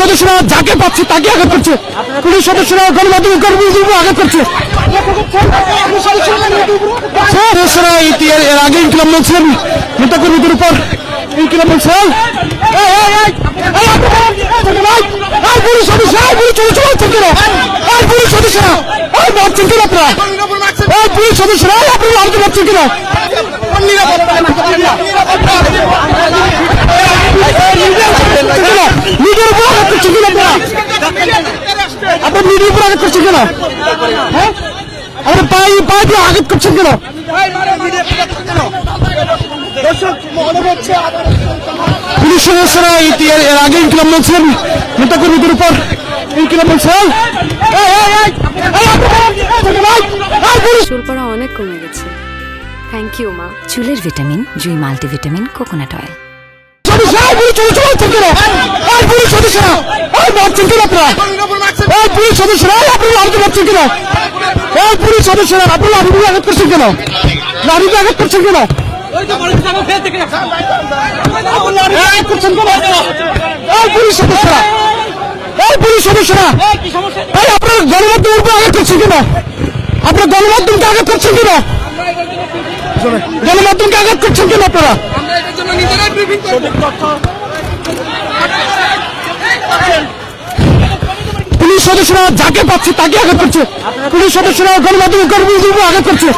সদস্যরা যাকে পাচ্ছে তাকে আঘাত করছে। পুলিশ সদস্যরা গণমাধ্যম কর্মীদের উপর আঘাত করছে। সদস্যরা এর আগে ইনকিলাব বলছিলেন নেতা কর্মীদের উপর ইনকিলাব বলছিলেন। পুলিশ সদস্যরা পুলিশ সদস্যরা মারছেন কেন আপনারা? পুলিশ সদস্যরা আপনি মারতে পারছেন কেন? নিজের উপর আঘাত করছেন কেন আপনারা? আপনার নিজের উপর আঘাত করছেন কেন? হ্যাঁ, আপনার পায়ে দিয়ে আঘাত করছেন কেন? পুলিশ সদস্যরা এর আগে ইনকিলাব বলছিলেন নেতা কর্মীদের উপর ইনকিলাব বলছিলেন। চুল পড়া অনেক কমে গেছে। থ্যাংক ইউ মা। চুলের ভিটামিন জুই মাল্টিভিটামিন কোকোনাট অয়েল। পুলিশ সদস্যরা মারছেন কেন আপনারা? পুলিশ সদস্যরা আপনি মারতে পারছেন কেন? পুলিশ সদস্যরা আপনি নারীকে আঘাত করছেন কেন? নারীকে আঘাত করছেন কেন? পুলিশ সদস্যরা পুলিশ সদস্যরা আপনার গণমাধ্যমের উপর আঘাত করছেন কেন? আপনার গণমাধ্যমকে আঘাত করছেন কেন? গণমাধ্যমকে আঘাত করছেন কেন আপনারা? পুলিশ সদস্যরা যাকে পাচ্ছে তাকে আঘাত করছে। পুলিশ সদস্যরা গণমাধ্যম কর্মীদের উপর আঘাত করছে।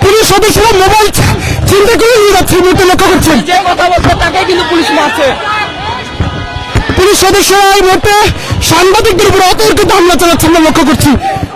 পুলিশ সদস্যরা মোবাইল চিন্তা করে নিয়ে যাচ্ছে, মৃত্যু লক্ষ্য করছেন। পুলিশ সদস্যরা এই মুহূর্তে সাংবাদিকদের উপর অতর্কিত হামলা চালাচ্ছে আমরা লক্ষ্য করছি।